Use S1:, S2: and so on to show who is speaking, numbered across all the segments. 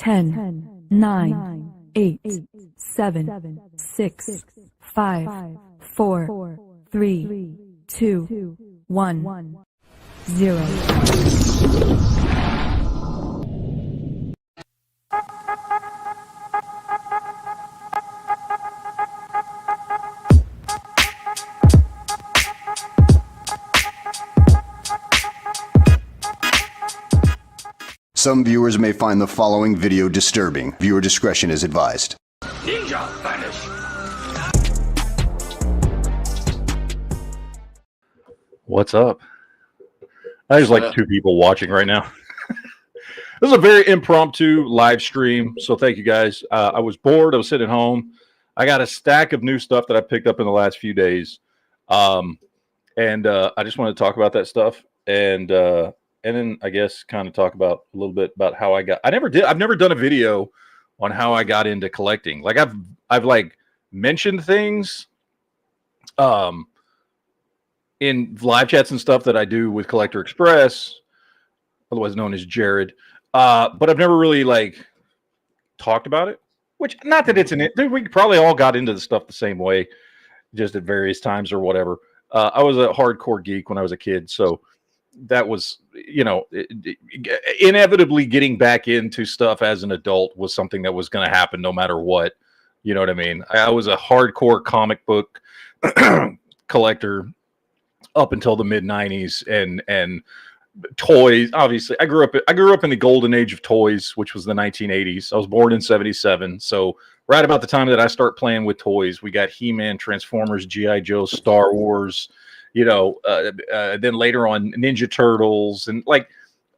S1: 10, 9, 8, 7, 6, 5, 4, 3, 2, 1, 0.
S2: Some viewers may find the following video disturbing. Viewer discretion is advised.
S3: Ninja vanish!
S4: What's up? There's like two people watching right now. This is a very impromptu live stream, so thank you guys. I was bored. I was sitting at home. I got a stack of new stuff that I picked up in the last few days, and I just wanted to talk about that stuff, and then I guess kind of talk about a little bit about how I got. I've never done a video on how I got into collecting. Like I've like mentioned things, in live chats and stuff that I do with Collector Express, otherwise known as Jared. But I've never really like talked about it, which not that it's in it. We probably all got into the stuff the same way, just at various times or whatever. I was a hardcore geek when I was a kid. So that was, inevitably getting back into stuff as an adult was something that was going to happen no matter what. You know what I mean? I was a hardcore comic book collector up until the mid 90s and toys. Obviously I grew up in the golden age of toys, which was the 1980s. I was born in 77. So right about the time that I start playing with toys, we got He-Man, Transformers, G.I. Joe, Star Wars, then later on Ninja Turtles. And like,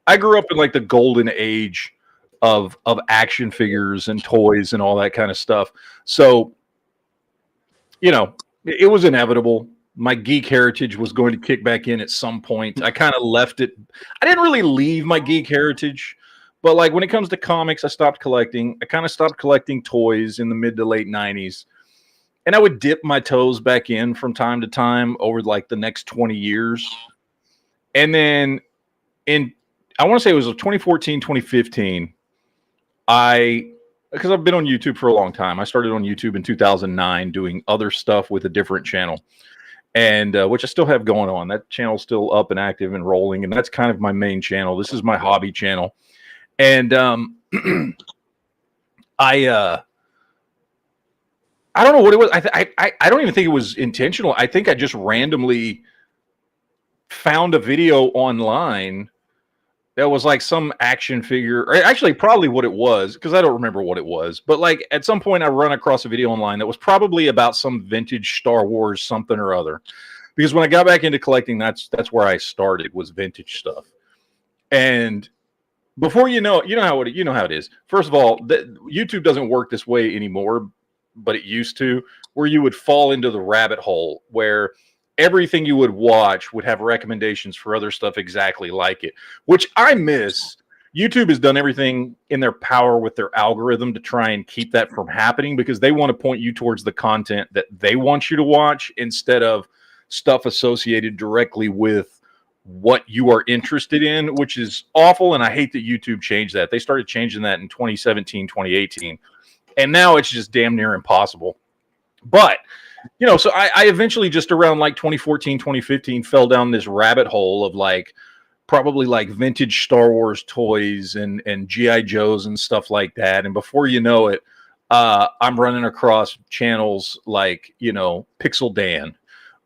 S4: I grew up in like the golden age of action figures and toys and all that kind of stuff. So, it was inevitable. My geek heritage was going to kick back in at some point. I kind of left it. I didn't really leave my geek heritage, but like when it comes to comics, I stopped collecting. I kind of stopped collecting toys in the mid to late 90s. And I would dip my toes back in from time to time over like the next 20 years. And then I want to say it was 2014, 2015, because I've been on YouTube for a long time. I started on YouTube in 2009 doing other stuff with a different channel, and which I still have going on. That channel's still up and active and rolling, and that's kind of my main channel. This is my hobby channel. And I don't know what it was. I don't even think it was intentional. I think I just randomly found a video online that was like some action figure, or actually probably what it was, because I don't remember what it was. But like at some point I run across a video online that was probably about some vintage Star Wars something or other. Because when I got back into collecting, that's where I started, was vintage stuff. And before you know how it is. First of all, YouTube doesn't work this way anymore, but it used to, where you would fall into the rabbit hole where everything you would watch would have recommendations for other stuff exactly like it, which I miss. YouTube has done everything in their power with their algorithm to try and keep that from happening, because they want to point you towards the content that they want you to watch instead of stuff associated directly with what you are interested in, which is awful. And I hate that YouTube changed that. They started changing that in 2017, 2018. And now it's just damn near impossible. But, so I eventually just around like 2014, 2015 fell down this rabbit hole of like probably like vintage Star Wars toys and G.I. Joes and stuff like that. And before you know it, I'm running across channels like, Pixel Dan,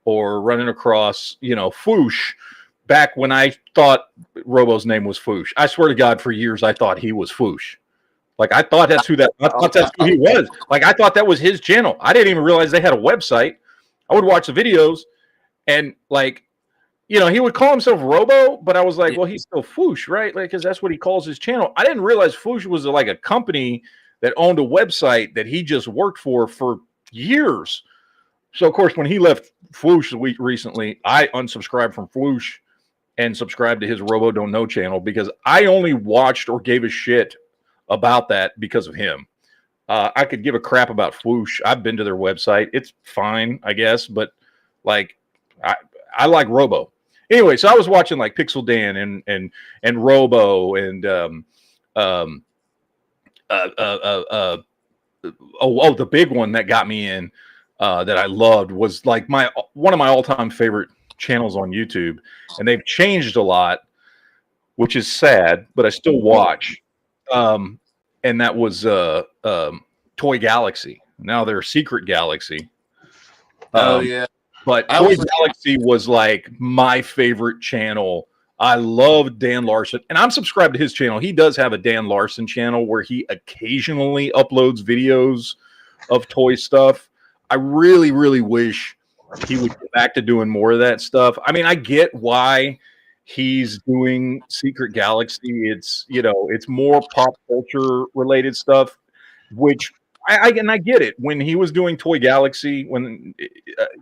S4: or running across, Foosh, back when I thought Robo's name was Foosh. I swear to God, for years I thought he was Foosh. Like I thought that's who he was. Like I thought that was his channel. I didn't even realize they had a website. I would watch the videos, and like, he would call himself Robo, but I was like, well, he's still Foosh, right? Like, because that's what he calls his channel. I didn't realize Foosh was like a company that owned a website that he just worked for years. So of course, when he left Foosh recently, I unsubscribed from Foosh and subscribed to his Robo Don't Know channel, because I only watched or gave a shit about that because of him. I could give a crap about Foosh. I've been to their website. It's fine, I guess, but like I like Robo. Anyway, so I was watching like Pixel Dan and Robo and the big one that got me in that I loved was like one of my all-time favorite channels on YouTube, and they've changed a lot, which is sad, but I still watch. And that was Toy Galaxy. Now they're Secret Galaxy.
S3: Oh yeah.
S4: But Toy Galaxy was like my favorite channel. I love Dan Larson, and I'm subscribed to his channel. He does have a Dan Larson channel where he occasionally uploads videos of toy stuff. I really, really wish he would get back to doing more of that stuff. I mean, I get why he's doing Secret Galaxy. It's, you know, it's more pop culture related stuff, which I get it. When he was doing Toy Galaxy, when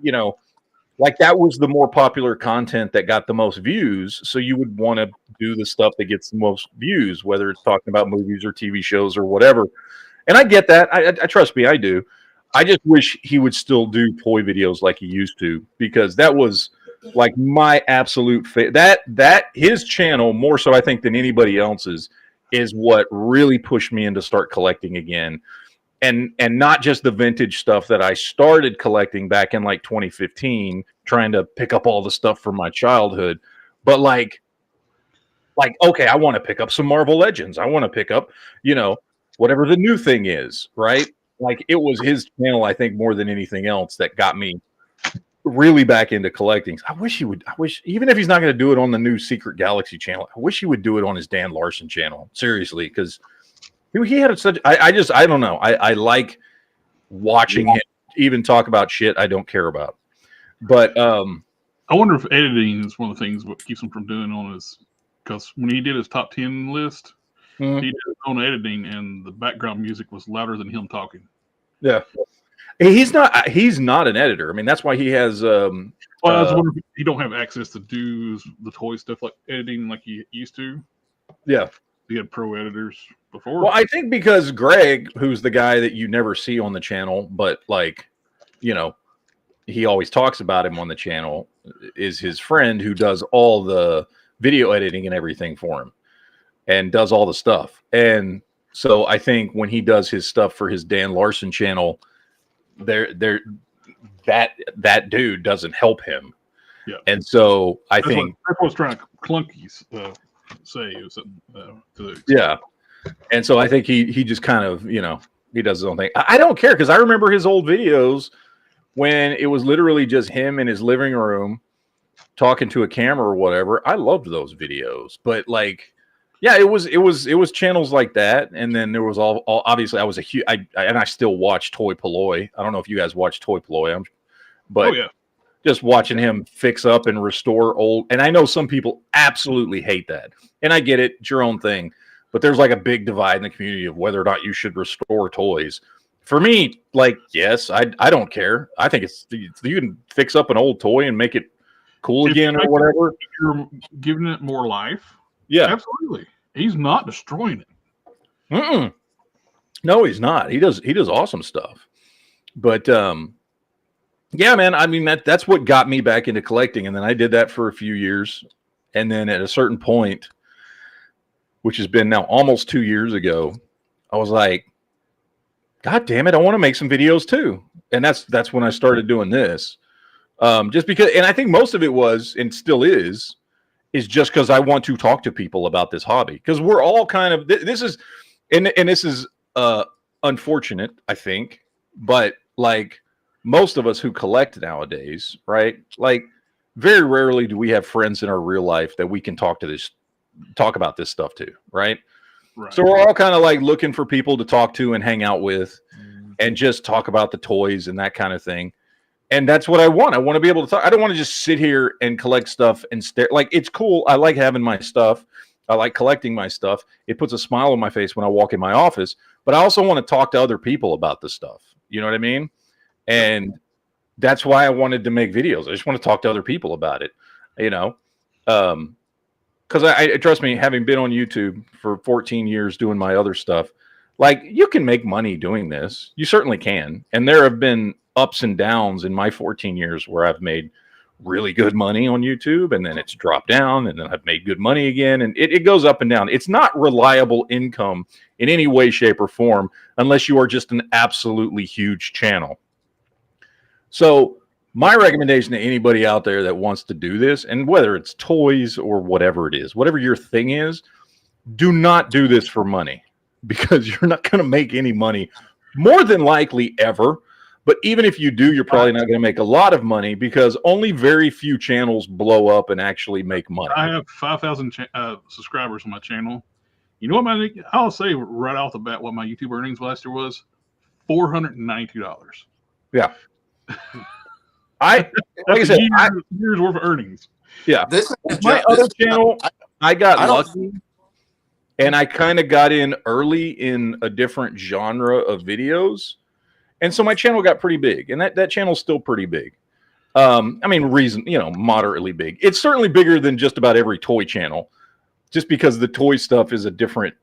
S4: you know, like that was the more popular content that got the most views. So you would want to do the stuff that gets the most views, whether it's talking about movies or TV shows or whatever. And I get that. I trust me, I do. I just wish he would still do toy videos like he used to, because that was like my absolute that his channel, more so I think than anybody else's, is what really pushed me into start collecting again. And not just the vintage stuff that I started collecting back in like 2015, trying to pick up all the stuff from my childhood, but like okay, I want to pick up some Marvel Legends. I want to pick up, you know, whatever the new thing is, right? Like it was his channel, I think, more than anything else that got me really back into collecting. I wish even if he's not going to do it on the new Secret Galaxy channel, I wish he would do it on his Dan Larson channel. Seriously, because he had such. I don't know. I like watching him even talk about shit I don't care about. But
S5: I wonder if editing is one of the things what keeps him from doing on his. Because when he did his top 10 list, he did his own editing, and the background music was louder than him talking.
S4: Yeah, he's not an editor. I mean, that's why he has.
S5: Well, I was wondering if he don't have access to do the toy stuff like editing like he used to.
S4: Yeah,
S5: he had pro editors before.
S4: Well, I think because Greg, who's the guy that you never see on the channel, but like, you know, he always talks about him on the channel, is his friend who does all the video editing and everything for him and does all the stuff. And so I think when he does his stuff for his Dan Larson channel, that dude doesn't help him.
S5: Yeah.
S4: And so I think
S5: that's what I was trying to clunky say.
S4: Yeah. And so I think he just kind of, you know, he does his own thing. I don't care, because I remember his old videos when it was literally just him in his living room talking to a camera or whatever. I loved those videos. But like, yeah, it was channels like that, and then there was all obviously I was and I still watch Toy Polloi. I don't know if you guys watch Toy Polloi, but just watching him fix up and restore old. And I know some people absolutely hate that, and I get it, it's your own thing. But there's like a big divide in the community of whether or not you should restore toys. For me, like, yes, I don't care. I think you can fix up an old toy and make it cool again or whatever.
S5: You're giving it more life.
S4: Yeah,
S5: absolutely. He's not destroying
S4: it. No, he's not. He does awesome stuff. But yeah, man. I mean, that's what got me back into collecting, and then I did that for a few years, and then at a certain point, which has been now almost 2 years ago, I was like, God damn it, I want to make some videos too. And that's when I started doing this. Just because, and I think most of it was, and still is just because I want to talk to people about this hobby. Because we're all kind of, this is unfortunate, I think, but like most of us who collect nowadays, right? Like very rarely do we have friends in our real life that we can talk about this stuff to, right? Right. So we're all kind of like looking for people to talk to and hang out with and just talk about the toys and that kind of thing. And that's what I want. I want to be able to talk. I don't want to just sit here and collect stuff and stare. Like, it's cool. I like having my stuff. I like collecting my stuff. It puts a smile on my face when I walk in my office, but I also want to talk to other people about the stuff. You know what I mean? And that's why I wanted to make videos. I just want to talk to other people about it, you know? Because I trust me, having been on YouTube for 14 years doing my other stuff, like, you can make money doing this. You certainly can. And there have been ups and downs in my 14 years where I've made really good money on YouTube, and then it's dropped down, and then I've made good money again, and it goes up and down. It's not reliable income in any way, shape, or form unless you are just an absolutely huge channel. So my recommendation to anybody out there that wants to do this, and whether it's toys or whatever it is, whatever your thing is, do not do this for money, because you're not going to make any money more than likely ever. But even if you do, you're probably not going to make a lot of money, because only very few channels blow up and actually make money.
S5: I have 5,000 subscribers on my channel. You know what I'll say right off the bat what my YouTube earnings last year was? $492.
S4: Yeah. Like I said,
S5: years worth of earnings.
S4: Yeah.
S3: This is
S4: My other channel, I got
S3: I don't-
S4: lucky, and I kind of got in early in a different genre of videos. And so my channel got pretty big, and that channel's still pretty big. I mean, moderately big. It's certainly bigger than just about every toy channel, just because the toy stuff is a different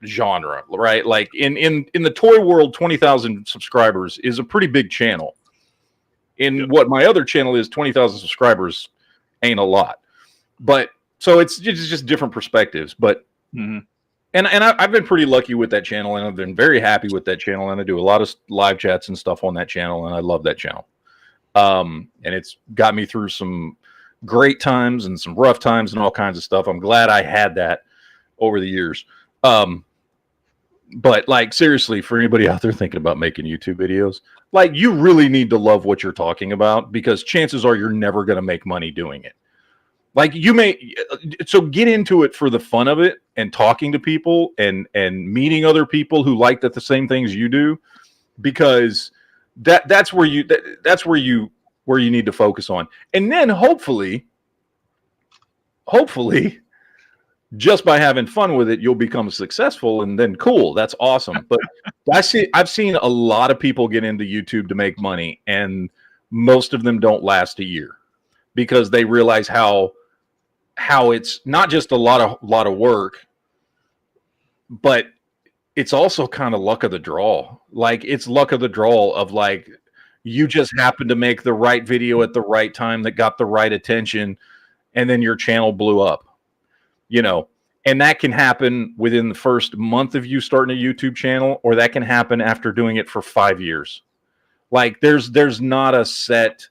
S4: genre, right? Like in the toy world, 20,000 subscribers is a pretty big channel. In what my other channel is, 20,000 subscribers ain't a lot. But so it's just different perspectives. But And I've been pretty lucky with that channel, and I've been very happy with that channel, and I do a lot of live chats and stuff on that channel, and I love that channel. And it's got me through some great times and some rough times and all kinds of stuff. I'm glad I had that over the years. But like, seriously, for anybody out there thinking about making YouTube videos, like, you really need to love what you're talking about, because chances are you're never going to make money doing it. Like, so get into it for the fun of it, and talking to people and meeting other people who like the same things you do, because that's where you need to focus on. And then hopefully just by having fun with it, you'll become successful, and then cool, that's awesome. But I've seen a lot of people get into YouTube to make money, and most of them don't last a year, because they realize how it's not just a lot of work, but it's also kind of luck of the draw. Like, it's luck of the draw of, like, you just happen to make the right video at the right time that got the right attention, and then your channel blew up, and that can happen within the first month of you starting a YouTube channel, or that can happen after doing it for 5 years. Like, there is not a script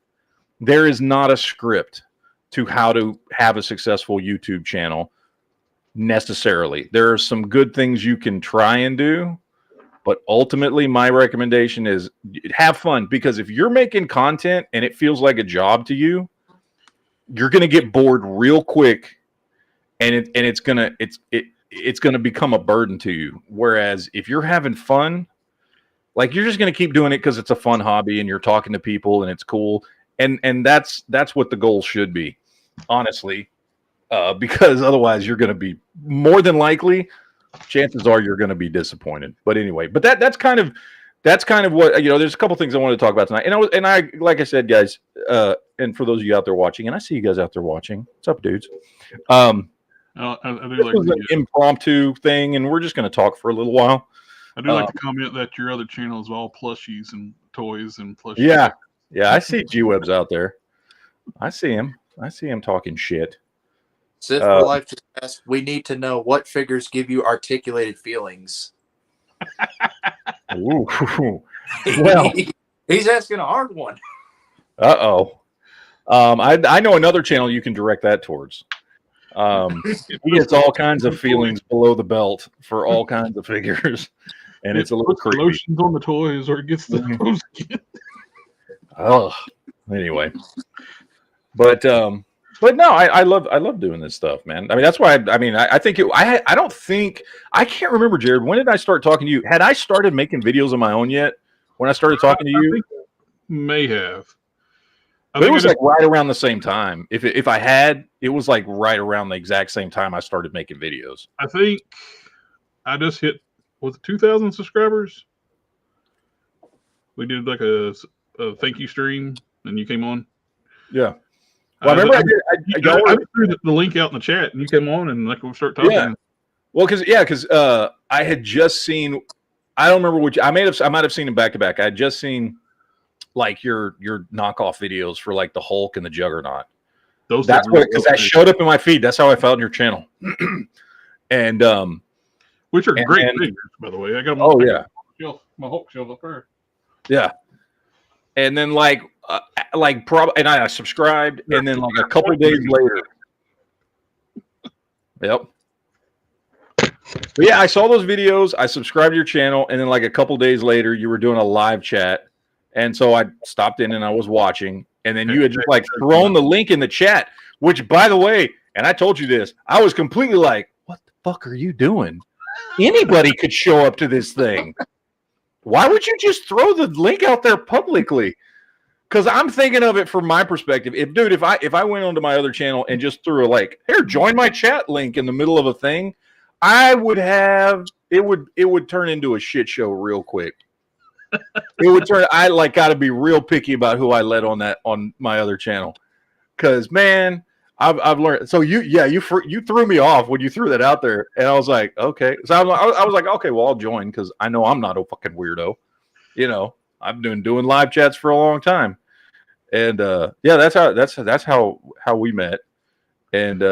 S4: to how to have a successful YouTube channel necessarily. There are some good things you can try and do, but ultimately my recommendation is have fun, because if you're making content and it feels like a job to you, you're going to get bored real quick, and it's going to become a burden to you. Whereas if you're having fun, like, you're just going to keep doing it because it's a fun hobby and you're talking to people and it's cool. And that's what the goal should be, honestly, because otherwise you're going to be, more than likely, chances are you're going to be disappointed. But anyway, but that's kind of what, there's a couple things I wanted to talk about tonight. And I like I said, guys, and for those of you out there watching, and I see you guys out there watching, what's up, dudes?
S5: I do
S4: this
S5: like
S4: was an impromptu thing, and we're just going to talk for a little while.
S5: I do like to comment that your other channel is all plushies and toys and plushies.
S4: Yeah. Yeah, I see G-Webs out there. I see him talking shit.
S3: Sith for Life just asked, we need to know what figures give you articulated feelings.
S4: Ooh. Well,
S3: he's asking a hard one.
S4: Uh-oh. I know another channel you can direct that towards. He gets all kinds of feelings below the belt for all kinds of figures, and it's a little
S5: puts the
S4: creepy.
S5: lotions on the toys, or it gets the rose skin.
S4: Oh, anyway, but no, I love doing this stuff, man. I mean, that's why I think I can't remember, Jared. When did I start talking to you? Had I started making videos of my own yet? When I started talking to you,
S5: may have.
S4: But it was like right around the same time. If I had, it was like right around the exact same time I started making videos.
S5: I think I just hit 2,000 subscribers. We did like a thank you stream, and you came on.
S4: Yeah. Well, I remember I
S5: threw the link out in the chat, and you came on, and like we start talking.
S4: Yeah. Well, because I had just seen. I don't remember which. I might have seen them back to back. I had just seen like your knockoff videos for like the Hulk and the Juggernaut.
S5: That's
S4: what, because that showed up in my feed. That's how I found your channel. And
S5: which are great
S4: and,
S5: figures, by the way. I got them.
S4: Oh yeah,
S5: my Hulk shelf up there.
S4: Yeah. And then and I subscribed, and then like a couple days later. Yep. But yeah, I saw those videos. I subscribed to your channel, and then like a couple days later, you were doing a live chat, and so I stopped in and I was watching, and then you had just like thrown the link in the chat. Which, by the way, and I told you this, I was completely like, "What the fuck are you doing? Anybody could show up to this thing. Why would you just throw the link out there publicly?" Because I'm thinking of it from my perspective. If I went onto my other channel and just threw a here, join my chat link in the middle of a thing, I would have it would turn into a shit show real quick. It would turn. I got to be real picky about who I let on my other channel, because man, I've learned. So you threw me off when you threw that out there, and I was like, okay. So I was like, okay, well I'll join because I know I'm not a fucking weirdo. I've been doing live chats for a long time, and yeah, that's how we met, and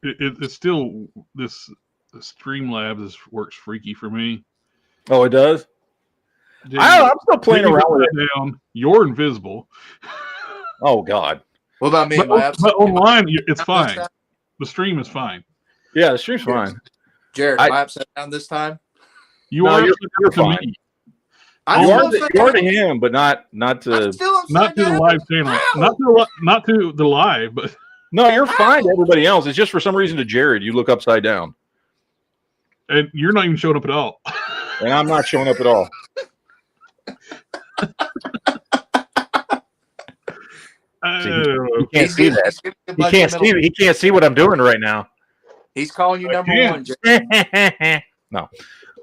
S5: it's still this Streamlabs works freaky for me.
S4: Oh, it does.
S5: Dude,
S4: I'm still playing around with it.
S5: Down, you're invisible.
S4: Oh God.
S5: What about me? But online, it's fine. The stream is fine.
S4: Yeah, the stream's fine.
S3: Jared, am I upside down this time?
S5: You're
S4: fine.
S5: Me.
S4: You are to him, but not to
S5: the live channel, not to the live, but
S4: no, you're fine to everybody else. It's just for some reason to Jared, you look upside down,
S5: and you're not even showing up at all.
S4: And I'm not showing up at all. He can't see that. He can't see what I'm doing right now.
S3: He's calling you number one, Jared.
S4: No.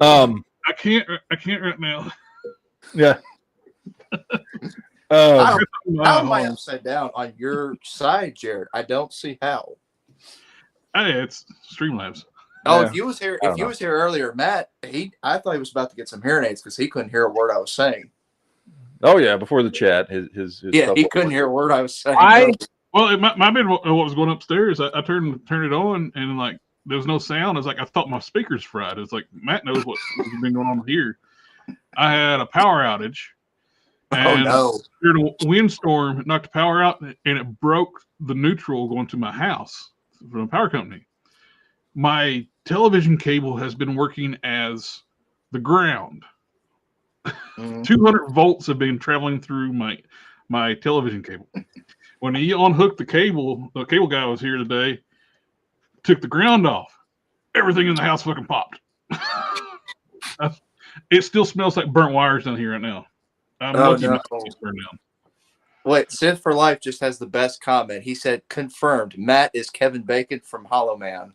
S5: I can't right now.
S4: Yeah.
S3: How am I upside down on your side, Jared? I don't see how.
S5: Hey, it's Streamlabs.
S3: Oh,
S4: Yeah.
S3: if you was here earlier, Matt, I thought he was about to get some hearing aids because he couldn't hear a word I was saying.
S4: Oh yeah, before the chat, his
S3: he couldn't hear a word I was saying.
S5: Well, it might be what was going upstairs. I turned it on, and like there was no sound. It's like I thought my speakers fried. It's like Matt knows what's been going on here. I had a power outage. And during a windstorm, it knocked the power out, and it broke the neutral going to my house from a power company. My television cable has been working as the ground. 200 volts have been traveling through my television cable. When he unhooked the cable guy was here today, took the ground off. Everything in the house fucking popped. It still smells like burnt wires down here right now. I'm lucky not to burn down.
S3: Wait, Sith for Life just has the best comment. He said, "Confirmed. Matt is Kevin Bacon from Hollow Man."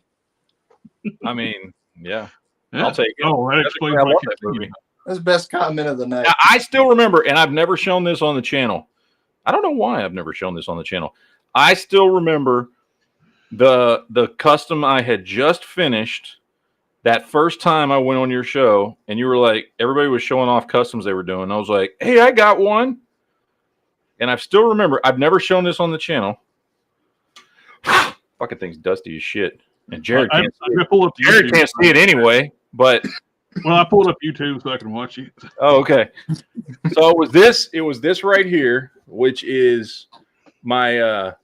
S4: I mean, yeah. I'll take it.
S5: Oh, that explains
S4: I love that movie.
S3: That's the best comment of the night.
S4: Now, I still remember, and I've never shown this on the channel. I don't know why I've never shown this on the channel. I still remember the custom I had just finished that first time I went on your show, and you were like, everybody was showing off customs they were doing. I was like, hey, I got one. And I still remember, I've never shown this on the channel. Fucking thing's dusty as shit. And Jared can't see it. Jared can't see it anyway, but...
S5: Well, I pulled up YouTube so I can watch it.
S4: Oh, okay. So it was this right here, which is my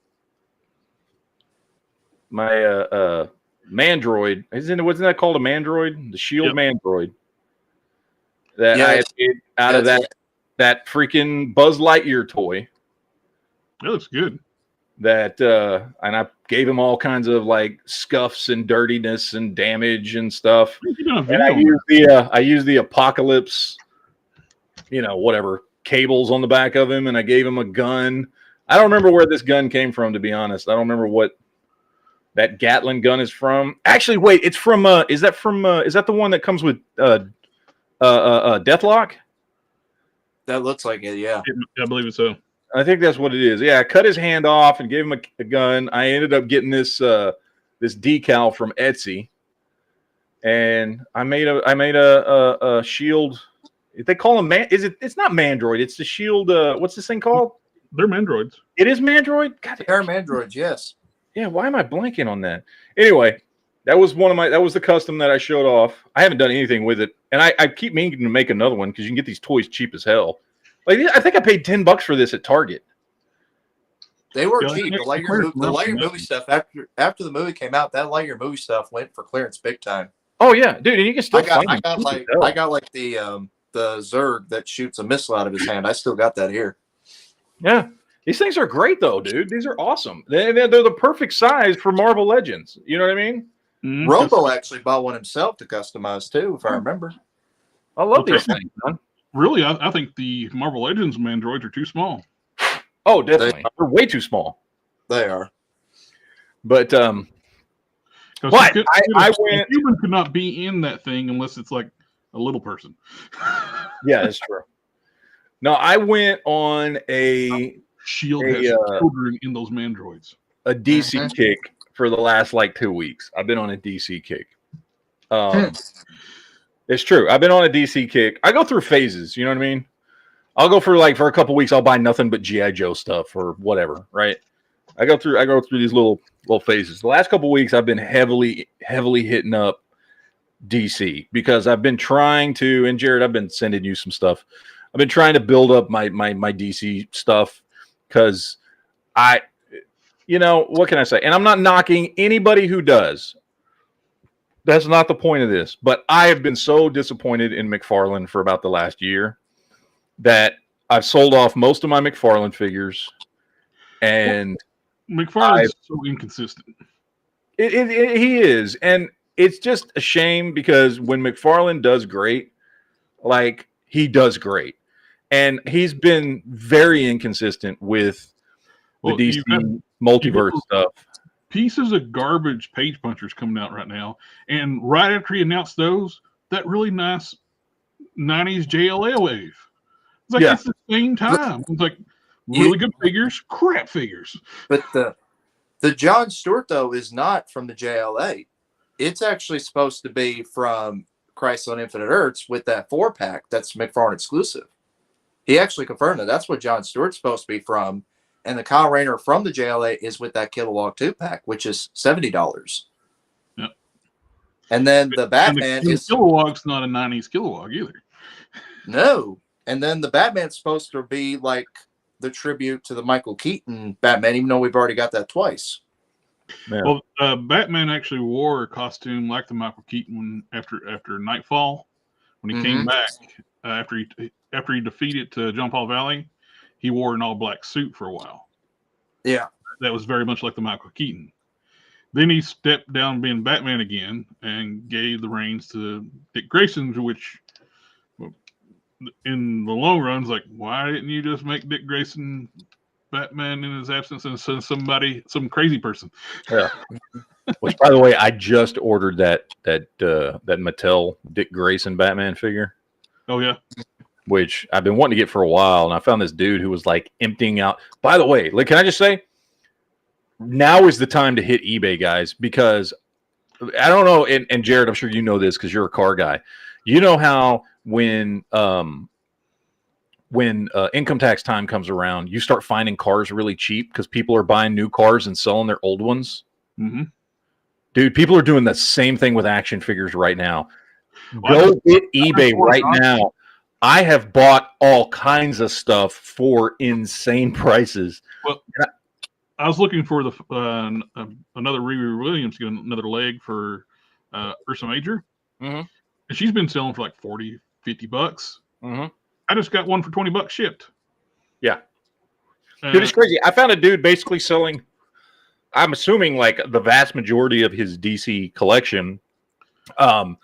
S4: Mandroid. Wasn't that called a Mandroid? The Shield Mandroid. That I had made out of that freaking Buzz Lightyear toy.
S5: That looks good.
S4: That and I gave him all kinds of like scuffs and dirtiness and damage and stuff. And I used the Apocalypse, whatever cables on the back of him, and I gave him a gun. I don't remember where this gun came from, to be honest. I don't remember what that Gatling gun is from. Actually, wait, it's from is that the one that comes with Deathlock?
S3: That looks like it, yeah.
S5: I believe so.
S4: I think that's what it is. Yeah, I cut his hand off and gave him a gun. I ended up getting this decal from Etsy, and I made a shield. They call them man. It's not Mandroid. It's the Shield. What's this thing called?
S5: They're Mandroids.
S4: It is Mandroid. God,
S3: They are Mandroids, yes.
S4: yeah. Why am I blanking on that? Anyway, that was the custom that I showed off. I haven't done anything with it, and I keep meaning to make another one because you can get these toys cheap as hell. Like I think I paid $10 for this at Target.
S3: They were
S5: Yeah,
S3: cheap.
S5: next
S3: The
S5: year,
S3: Lightyear
S5: nothing.
S3: movie stuff after the movie came out, that Lightyear movie stuff went for clearance big time.
S4: Oh yeah, dude, and you can still
S3: I got
S4: find them cheap
S3: like
S4: as hell.
S3: I got like the Zerg that shoots a missile out of his hand. I still got that here.
S4: Yeah, these things are great though, dude. These are awesome. They're the perfect size for Marvel Legends. You know what I mean?
S5: Mhm.
S3: Robo actually bought one himself to customize too, if I remember.
S4: I love
S5: Okay.
S4: these things, man.
S5: Really, I think the Marvel Legends Mandroids are too small.
S4: Oh, definitely. They're way too small.
S3: They are.
S4: But
S5: 'Cause
S4: What?
S5: you
S4: I
S5: a
S4: went-
S5: human could not be in that thing unless it's like a little person.
S4: yeah, that's true. No, I went on a
S5: Shield
S4: Hey,
S5: has children in those Mandroids.
S4: DC
S3: Mhm.
S4: kick for the last like 2 weeks. I've been on a DC kick. It's true. I've been on a DC kick. I go through phases. You know what I mean? I'll go for a couple weeks. I'll buy nothing but GI Joe stuff or whatever. Right? I go through these little phases. The last couple weeks, I've been heavily hitting up DC because I've been trying to. And Jared, I've been sending you some stuff. I've been trying to build up my DC stuff because what can I say? And I'm not knocking anybody who does. That's not the point of this. But I have been so disappointed in McFarlane for about the last year that I've sold off most of my McFarlane figures, and
S5: McFarlane's so inconsistent.
S4: he is, and it's just a shame because when McFarlane does great, like he does great, and he's been very inconsistent with the
S5: Well,
S4: DC
S5: you've got-
S4: multiverse stuff.
S5: Pieces of garbage page punchers coming out right now, and right after he announced those, that really nice 90s JLA wave. It's like
S4: Yeah.
S5: it's the same time. It's like really good figures, crap figures.
S3: But the John Stewart though is not from the JLA. It's actually supposed to be from Crisis on Infinite Earths with that 4-pack that's McFarlane exclusive. He actually confirmed that that's what John Stewart's supposed to be from. And the Kyle Rayner from the JLA is with that Kilowog 2-pack, which is $70.
S5: Yep.
S3: And then the
S5: And
S3: Batman
S5: the
S3: is
S5: Kilowog's not a 90s Kilowog either.
S3: no. And then the Batman's supposed to be like the tribute to the Michael Keaton Batman, even though we've already got that twice.
S4: Yeah.
S5: Well, Batman actually wore a costume like the Michael Keaton one after Nightfall when he came back after he defeated John Paul Valley. He wore an all-black suit for a while.
S3: Yeah.
S5: That was very much like the Michael Keaton. Then he stepped down being Batman again and gave the reins to Dick Grayson, which in the long run is like, why didn't you just make Dick Grayson Batman in his absence and send some crazy person?
S4: Yeah. Which, by the way, I just ordered that Mattel Dick Grayson Batman figure,
S5: Oh, yeah.
S4: which I've been wanting to get for a while, and I found this dude who was like emptying out. By the way, like, can I just say, now is the time to hit eBay, guys, because I don't know, and Jared, I'm sure you know this because you're a car guy. You know how when income tax time comes around, you start finding cars really cheap because people are buying new cars and selling their old ones.
S5: Mm-hmm.
S4: Dude, people are doing the same thing with action figures right now.
S5: Well,
S4: Go hit eBay right now. I have bought all kinds of stuff for insane prices.
S5: Well, I was looking for another Riri Williams to get another leg for Ursa Major.
S4: Mhm.
S5: And she's been selling for like 40, 50 bucks.
S4: Mm-hmm.
S5: I just got one for 20 bucks shipped.
S4: Yeah. Dude, it's crazy. I found a dude basically selling, I'm assuming, like the vast majority of his DC collection. But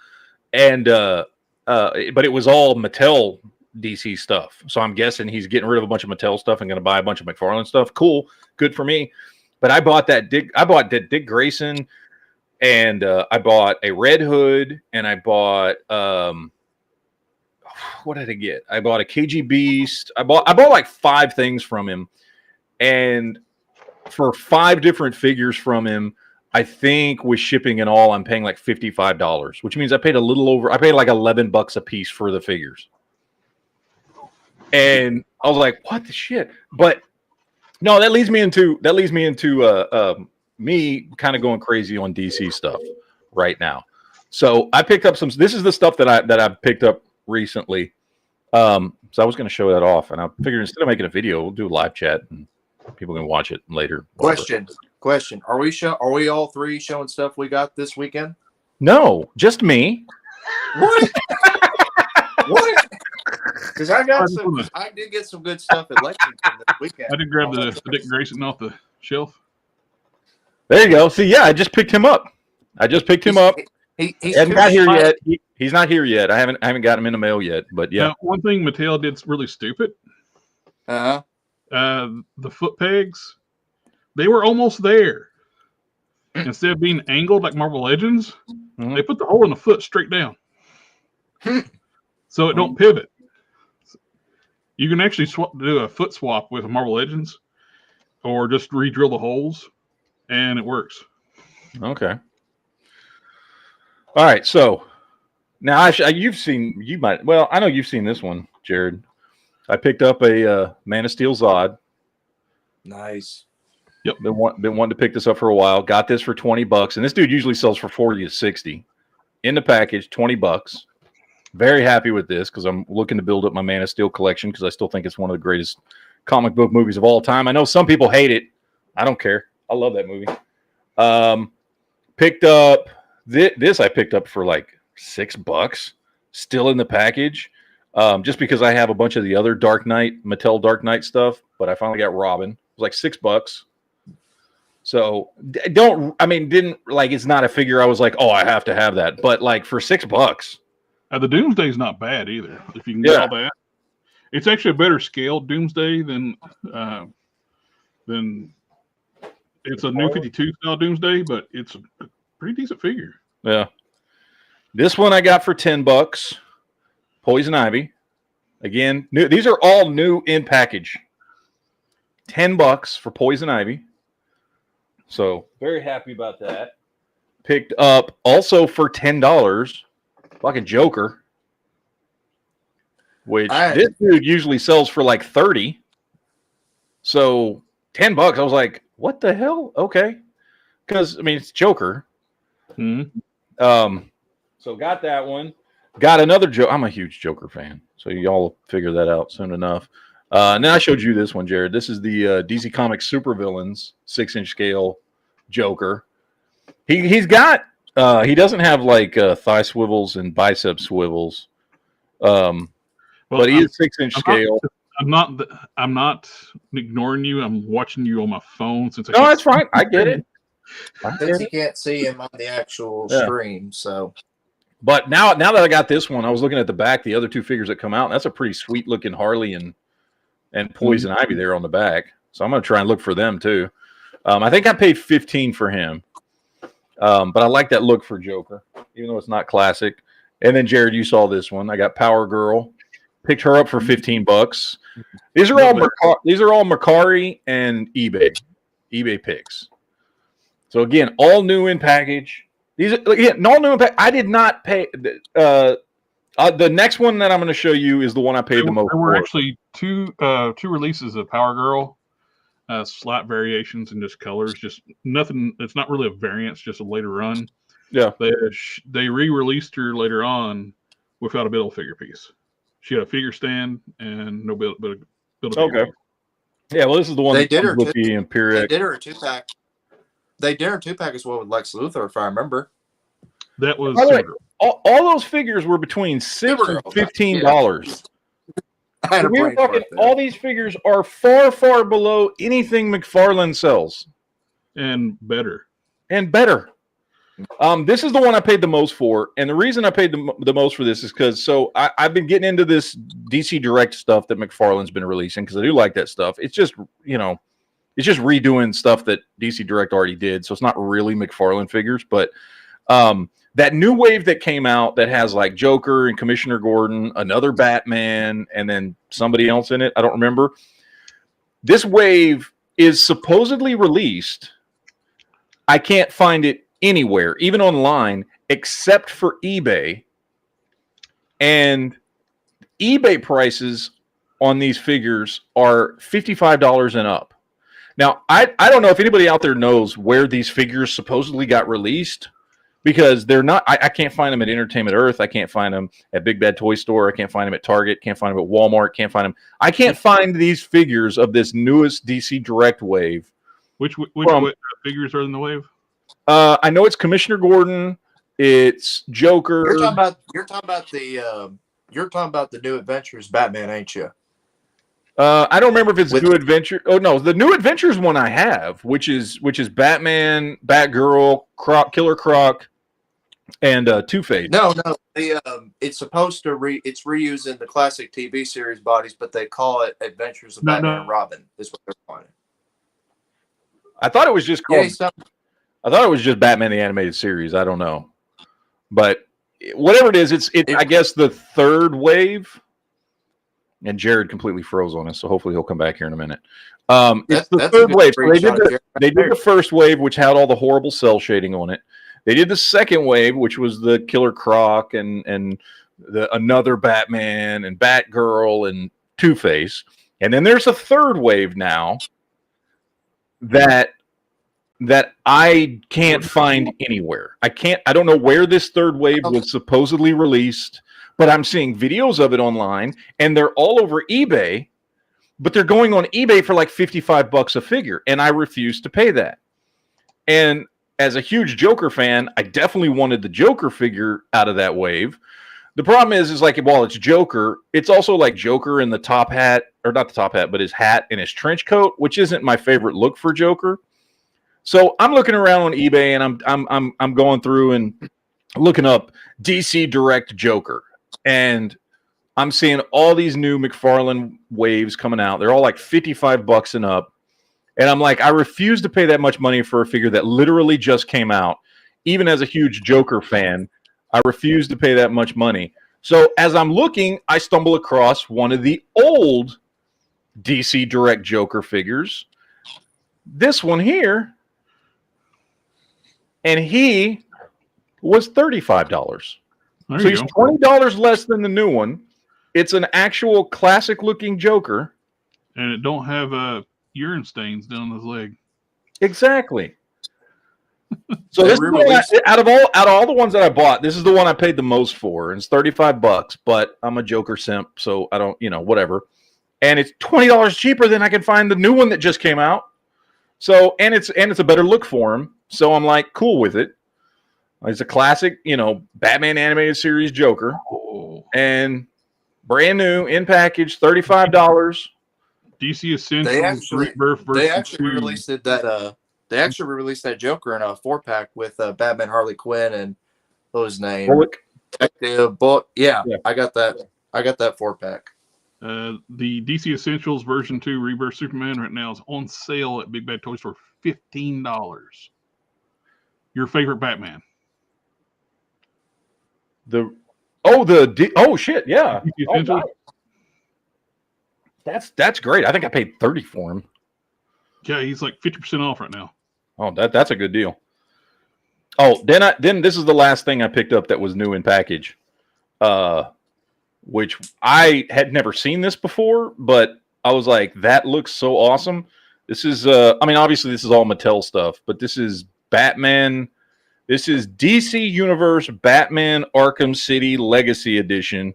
S4: it was all Mattel DC stuff. So I'm guessing he's getting rid of a bunch of Mattel stuff and going to buy a bunch of McFarlane stuff. Cool. Good for me. But I bought that Dick Grayson, and I bought a Red Hood, and I bought what did I get? I bought a KG Beast. I bought like 5 things from him, and for 5 different figures from him, I think with shipping and all, I'm paying like $55, which means I paid like $11 a piece for the figures. And I was like, what the shit? But no, that leads me into me kind of going crazy on DC stuff right now. So I picked up this is the stuff that I picked up recently. So I was going to show that off, and I figured instead of making a video, we'll do a live chat and people can watch it later.
S3: Question. Are we all three showing stuff we got this weekend?
S4: No, just me.
S3: What? What? Because I did get some good stuff at Lexington this weekend.
S5: I did grab the Dick Grayson off the shelf.
S4: There you go. See, yeah, I just picked him up. He hasn't got here yet. He's not here yet. I haven't got him in the mail yet. But yeah.
S5: Now, one thing Mattel did really stupid.
S3: Uh-huh.
S5: The foot pegs, they were almost there. Instead of being angled like Marvel Legends, they put the hole in the foot straight down, so it don't pivot. You can actually do a foot swap with Marvel Legends, or just re-drill the holes, and it works.
S4: Okay. All right. So now I know you've seen this one, Jared. I picked up a Man of Steel Zod.
S3: Nice.
S4: Yep. Been wanting to pick this up for a while. Got this for $20, and this dude usually sells for 40 to 60. In the package, $20. Very happy with this because I'm looking to build up my Man of Steel collection because I still think it's one of the greatest comic book movies of all time. I know some people hate it. I don't care. I love that movie. Picked up this. I picked up for like $6, still in the package. Just because I have a bunch of the other Mattel Dark Knight stuff, but I finally got Robin. It was like $6. So didn't like, it's not a figure I was like, oh, I have to have that. But like for $6.
S5: The Doomsday's not bad either. If you can get all that, it's actually a better scale Doomsday than it's a new 52 style Doomsday, but it's a pretty decent figure.
S4: Yeah. This one I got for $10. Poison Ivy. Again, new, these are all new in package. $10 for Poison Ivy. So very happy about that. Picked up also for $10, fucking Joker, which this dude usually sells for like 30. So $10, I was like, what the hell? Okay, because I mean it's Joker. So got that one. Got another Joker. I'm a huge Joker fan, so y'all figure that out soon enough. And then I showed you this one, Jared. This is the DC Comics Supervillains 6-inch scale Joker. He's got he doesn't have like thigh swivels and bicep swivels, but he is 6-inch scale.
S5: I'm not ignoring you. I'm watching you on my phone since.
S4: No, that's fine. I get it.
S3: Since you can't see him on the actual stream, so.
S4: But now that I got this one, I was looking at the back, the other two figures that come out. And that's a pretty sweet looking Harley and Poison Ivy there on the back. So I'm going to try and look for them too. I think I paid $15 for him. But I like that look for Joker, even though it's not classic. And then Jared, you saw this one. I got Power Girl. Picked her up for $15. These are all Mercari and eBay picks. So again, all new in package. These are all new in package. I did not pay. The next one that I'm going to show you is the one I paid the most for.
S5: There were actually two releases of Power Girl, slight variations in just colors, just nothing. It's not really a variant, it's just a later run.
S4: Yeah,
S5: they re-released her later on without a build figure piece. She had a figure stand and no build a figure piece.
S4: Yeah, well, this is the one
S3: they did her
S4: with the Imperial.
S3: They did her a 2-pack. They did her 2-pack as well with Lex Luthor, if I remember.
S5: That was
S4: all those figures were between $6 and $15. So we were talking. All these figures are far, far below anything McFarlane sells,
S5: and better.
S4: This is the one I paid the most for, and the reason I paid the most for this is because I've been getting into this DC Direct stuff that McFarlane's been releasing because I do like that stuff. It's just it's just redoing stuff that DC Direct already did, so it's not really McFarlane figures. But that new wave that came out that has like Joker and Commissioner Gordon, another Batman, and then somebody else in it, I don't remember. This wave is supposedly released. I can't find it anywhere, even online, except for eBay. And eBay prices on these figures are $55 and up. Now, I don't know if anybody out there knows where these figures supposedly got released, because they're not. I can't find them at Entertainment Earth. I can't find them at Big Bad Toy Store. I can't find them at Target. Can't find them at Walmart. Can't find them. I can't find these figures of this newest DC Direct wave.
S5: Which figures are in the wave?
S4: I know it's Commissioner Gordon. It's Joker.
S3: You're talking about the New Adventures Batman, ain't you?
S4: I don't remember if it's New Adventure. Oh no, the New Adventures one I have, which is Batman, Batgirl, Killer Croc, and Two-Face.
S3: No. It's supposed to it's reusing the classic TV series bodies, but they call it Adventures of Batman and Robin. Is what they're calling it.
S4: I thought it was just called.
S3: Yeah,
S4: I thought it was just Batman the Animated Series. I don't know, but whatever it is, it's I guess the third wave. And Jared completely froze on us, so hopefully he'll come back here in a minute. It's the third wave. So they did the first wave, which had all the horrible cell shading on it. They did the second wave, which was the Killer Croc and the another Batman and Batgirl and Two-Face. And then there's a third wave now that I can't find anywhere. I don't know where this third wave was supposedly released. But I'm seeing videos of it online, and they're all over eBay, but they're going on eBay for like $55 a figure, and I refuse to pay that. And as a huge Joker fan, I definitely wanted the Joker figure out of that wave. The problem is like, while it's Joker, it's also like Joker in the top hat, or not the top hat, but his hat and his trench coat, which isn't my favorite look for Joker. So I'm looking around on eBay, and I'm going through and looking up DC Direct Joker. And I'm seeing all these new McFarlane waves coming out. They're all like $55 and up. And I'm like, I refuse to pay that much money for a figure that literally just came out. Even as a huge Joker fan, I refuse to pay that much money. So as I'm looking, I stumble across one of the old DC Direct Joker figures. This one here. And he was $35. So he's $20 less than the new one. It's an actual classic-looking Joker,
S5: and it don't have urine stains down his leg.
S4: Exactly. So this is out of all the ones that I bought, this is the one I paid the most for, and it's $35. But I'm a Joker simp, so I don't, whatever. And it's $20 cheaper than I can find the new one that just came out. So and it's a better look for him. So I'm like cool with it. It's a classic, Batman animated series Joker, and brand new in package, $35.
S5: DC Essentials Rebirth version.
S3: They actually released it They actually released that Joker in a 4-pack with Batman, Harley Quinn, and what was his name?
S4: Bullock.
S3: Yeah, I got that. I got that 4-pack.
S5: The DC Essentials version 2 Rebirth Superman right now is on sale at Big Bad Toy Store, $15. Your favorite Batman?
S4: Oh shit, yeah. Oh, that's great. I think I paid $30 for him.
S5: Yeah, he's like 50% off right now.
S4: Oh, that's a good deal. Oh, then this is the last thing I picked up that was new in package, which I had never seen this before, but I was like, that looks so awesome. This is, obviously this is all Mattel stuff, but this is Batman. This is DC Universe Batman Arkham City Legacy Edition.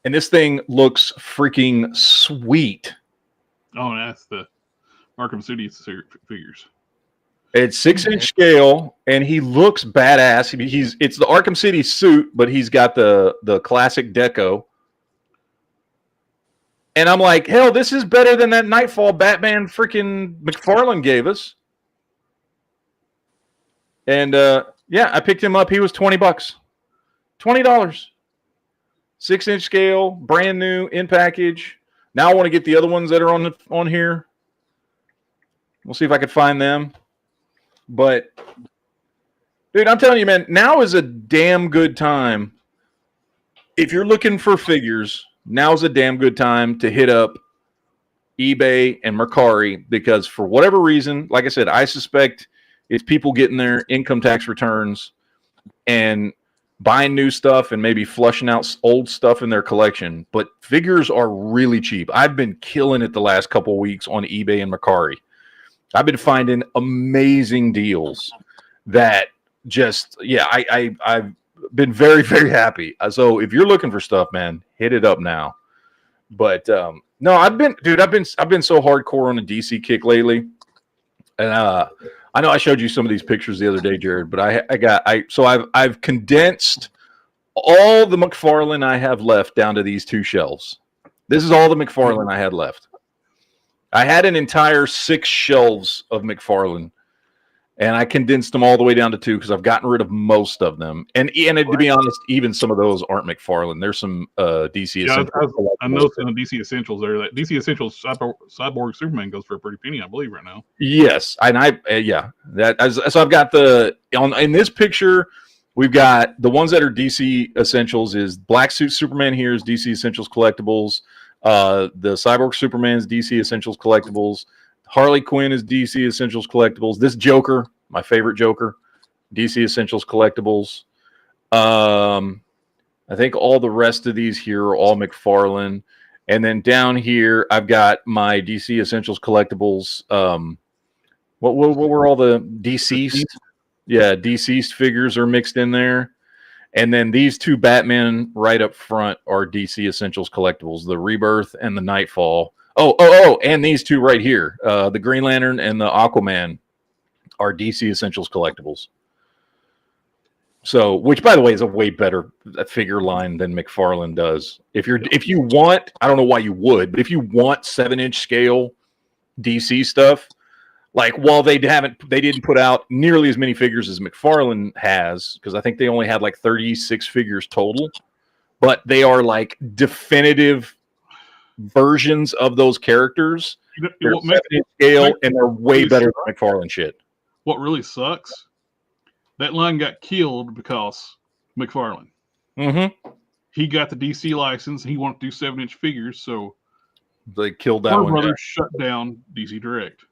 S4: And this thing looks freaking sweet.
S5: Oh, that's the Arkham City figures.
S4: It's 6-inch scale, and he looks badass. It's the Arkham City suit, but he's got the classic deco. And I'm like, hell, this is better than that Nightfall Batman freaking McFarlane gave us. And I picked him up. He was $20. $20. 6-inch scale, brand new, in package. Now I want to get the other ones that are on here. We'll see if I can find them. But, dude, I'm telling you, man, now is a damn good time. If you're looking for figures, now is a damn good time to hit up eBay and Mercari, because for whatever reason, like I said, I suspect it's people getting their income tax returns, and buying new stuff and maybe flushing out old stuff in their collection. But figures are really cheap. I've been killing it the last couple of weeks on eBay and Mercari. I've been finding amazing deals that just, yeah, I've been very, very happy. So if you're looking for stuff, man, hit it up now. But no, I've been so hardcore on a DC kick lately. And I know I showed you some of these pictures the other day, Jared, but I've condensed all the McFarlane I have left down to these 2 shelves. This is all the McFarlane I had left. I had an entire 6 shelves of McFarlane, and I condensed them all the way down to 2 because I've gotten rid of most of them. And to be honest, even some of those aren't McFarlane. There's some DC Essentials.
S5: I know some DC Essentials there. That DC Essentials Cyborg Superman goes for a pretty penny, I believe, right now.
S4: Yes, and so I've got in this picture. We've got the ones that are DC Essentials is Black Suit Superman here is DC Essentials Collectibles. The Cyborg Superman's DC Essentials Collectibles. Harley Quinn is DC Essentials Collectibles. This Joker, my favorite Joker, DC Essentials Collectibles. I think all the rest of these here are all McFarlane. And then down here, I've got my DC Essentials Collectibles. What were all the deceased? Yeah, deceased figures are mixed in there. And then these 2 Batman right up front are DC Essentials Collectibles, the Rebirth and the Nightfall. And these 2 right here, the Green Lantern and the Aquaman are DC Essentials Collectibles. So, which by the way is a way better figure line than McFarlane does. If you want, I don't know why you would, but if you want 7-inch scale DC stuff, like while they didn't put out nearly as many figures as McFarlane has, because I think they only had like 36 figures total, but they are like definitive versions of those characters. They're 7-inch scale and they're way better than McFarlane shit.
S5: What really sucks, that line got killed because McFarlane.
S4: Mm-hmm.
S5: He got the DC license. He wanted to do 7-inch figures, so
S4: they killed that
S5: Warner
S4: one.
S5: Brothers shut down DC Direct.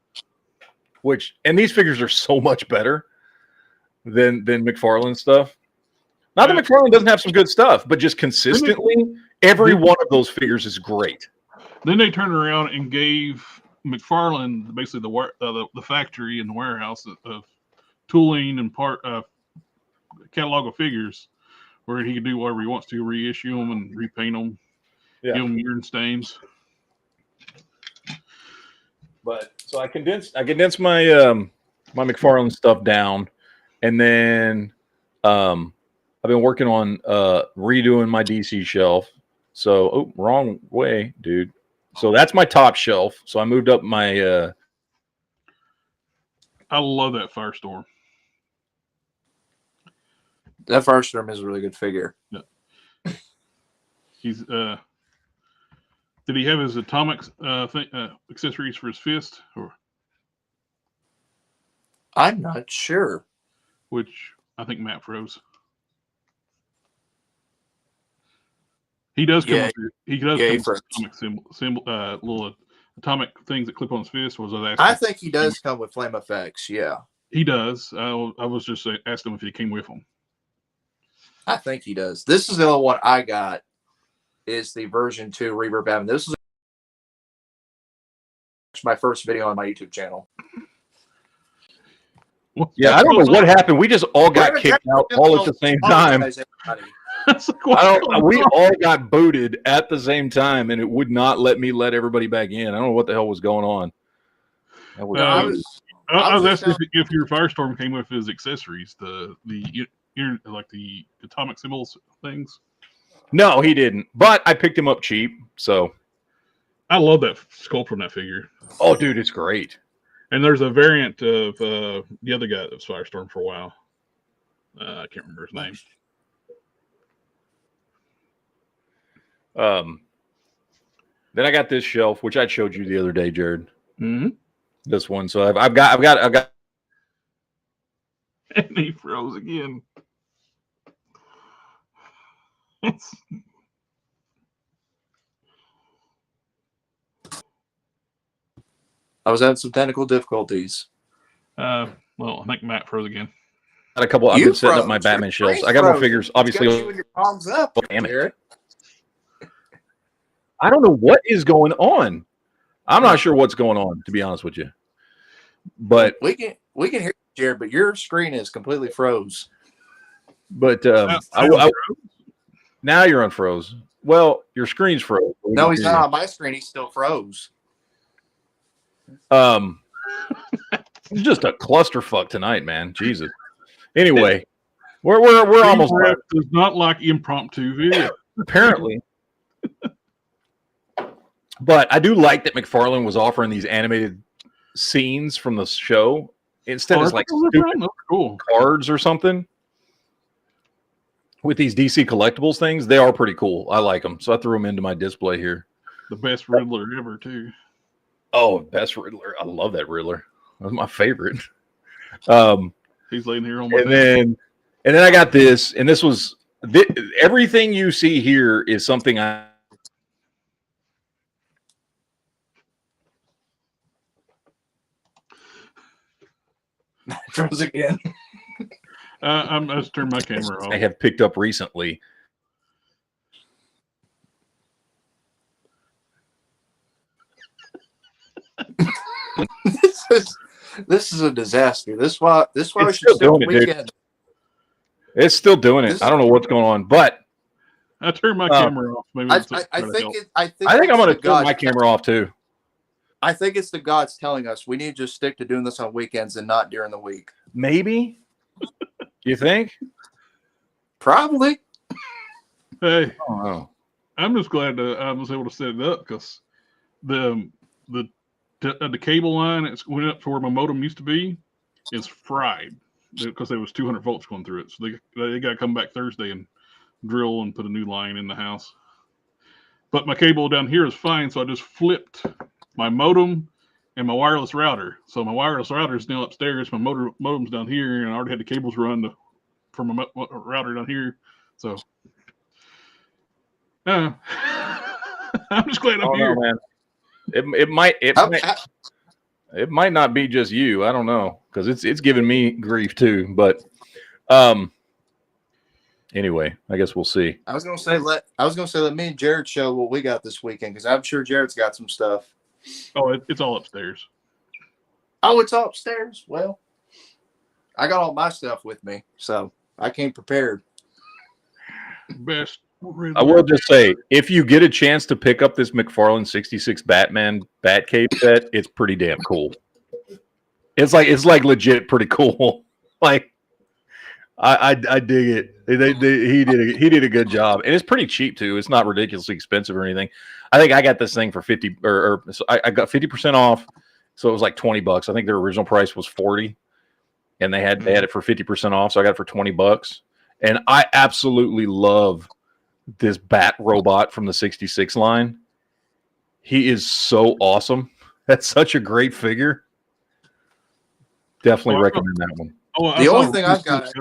S4: And these figures are so much better than McFarlane stuff. Not that McFarlane doesn't have some good stuff, but just consistently, every one of those figures is great.
S5: Then they turned around and gave McFarlane basically the factory and the warehouse of tooling and catalog of figures, where he can do whatever he wants to, reissue them and repaint them, give them urine stains.
S4: But so I condensed my my McFarlane stuff down, and then I've been working on redoing my DC shelf. So wrong way, dude. So that's my top shelf. So I moved up my.
S5: I love that Firestorm.
S3: That Firestorm is a really good figure.
S5: Yeah. He's did he have his atomic accessories for his fist, or
S3: I'm not sure.
S5: which I think Matt froze. He does come.
S3: Yeah.
S5: He does
S3: Yeah, he
S5: come with atomic little atomic things that clip on his fist. Was I asking?
S3: I think he does come with flame effects. Yeah,
S5: He does. I was just asking him if he came with him.
S3: I think he does. This is the only one I got. Is the version 2 Reverb Batman. This is my first video on my YouTube channel.
S4: Yeah, I don't know what happened. We just all got kicked out all at the same time. We all got booted at the same time, and it would not let me let everybody back in. I don't know what the hell was going on.
S5: I was asking if your Firestorm came with his accessories, the atomic symbols things.
S4: No, he didn't. But I picked him up cheap, so
S5: I love that sculpt from that figure.
S4: Oh, dude, it's great.
S5: And there's a variant of the other guy that was Firestorm for a while. I can't remember his name.
S4: Then I got this shelf, which I showed you the other day, Jared.
S5: Mm-hmm.
S4: This one. So I've got.
S5: And he froze again.
S3: I was having some technical difficulties.
S5: Well, I think Matt froze again.
S4: a couple. I've
S3: You
S4: been setting up my
S3: froze.
S4: Batman
S3: Your
S4: shelves.
S3: screen's
S4: I got more
S3: frozen.
S4: figures,
S3: It's got
S4: obviously.
S3: you and your palms up.
S4: Damn it.
S3: Jared.
S4: I don't know what is going on. I'm not sure what's going on, to be honest with you. But
S3: We can hear you, Jared, but your screen is completely froze.
S4: now you're unfroze. Well, your screen's froze.
S3: No, he's not on my screen. He's still froze.
S4: It's just a clusterfuck tonight, man. Jesus. Anyway, we're almost done,
S5: does not like impromptu video.
S4: apparently. But I do like that McFarlane was offering these animated scenes from the show instead of like stupid
S5: cool
S4: cards or something. With these DC collectibles things, they are pretty cool. I like them, so I threw them into my display here.
S5: The best Riddler ever, too.
S4: Oh, best Riddler! I love that Riddler. That was my favorite.
S5: He's laying here on my
S4: And then I got this, and this was everything you see here is something I.
S3: Froze again.
S5: I just turned my camera off.
S4: I have picked up recently.
S3: This is a disaster. This is why we
S4: It's
S3: should
S4: still
S3: stick on
S4: doing it, dude.
S3: weekend.
S4: It's still doing it. I don't know what's going on, but
S5: I turned my camera off. Maybe
S3: I
S5: it's
S3: think
S5: trying to help.
S3: I think
S4: I'm
S3: it's
S4: going
S3: the
S4: to turn my
S3: gods-
S4: camera off too.
S3: I think it's the gods telling us we need to just stick to doing this on weekends and not during the week.
S4: Maybe. You think?
S3: Probably.
S5: Hey,
S4: Oh,
S5: I'm just glad that I was able to set it up because the cable line it's went up to where my modem used to be is fried because there was 200 volts going through it. So they got to come back Thursday and drill and put a new line in the house. But my cable down here is fine, so I just flipped my modem and my wireless router. So my wireless router is now upstairs. My modem's down here, and I already had the cables run from my router down here. So I'm just glad I'm here.
S4: no, man. It might not be just you. I don't know because it's giving me grief too. But anyway, I guess we'll see.
S3: I was gonna say let me and Jared show what we got this weekend because I'm sure Jared's got some stuff.
S5: Oh, it's all upstairs.
S3: Oh, it's upstairs. Well, I got all my stuff with me, so I came prepared.
S5: Best.
S4: I will just say, if you get a chance to pick up this McFarlane 66 Batman Batcave set, it's pretty damn cool. It's like legit pretty cool. Like I dig it. He did a good job, and it's pretty cheap too. It's not ridiculously expensive or anything. I think I got this thing for 50 so I got 50% off, so it was like $20. I think their original price was 40, and they had it for 50% off, so I got it for $20. And I absolutely love this Bat robot from the 66 line. He is so awesome. That's such a great figure. Definitely recommend that one.
S5: Oh,
S3: The only thing I've got.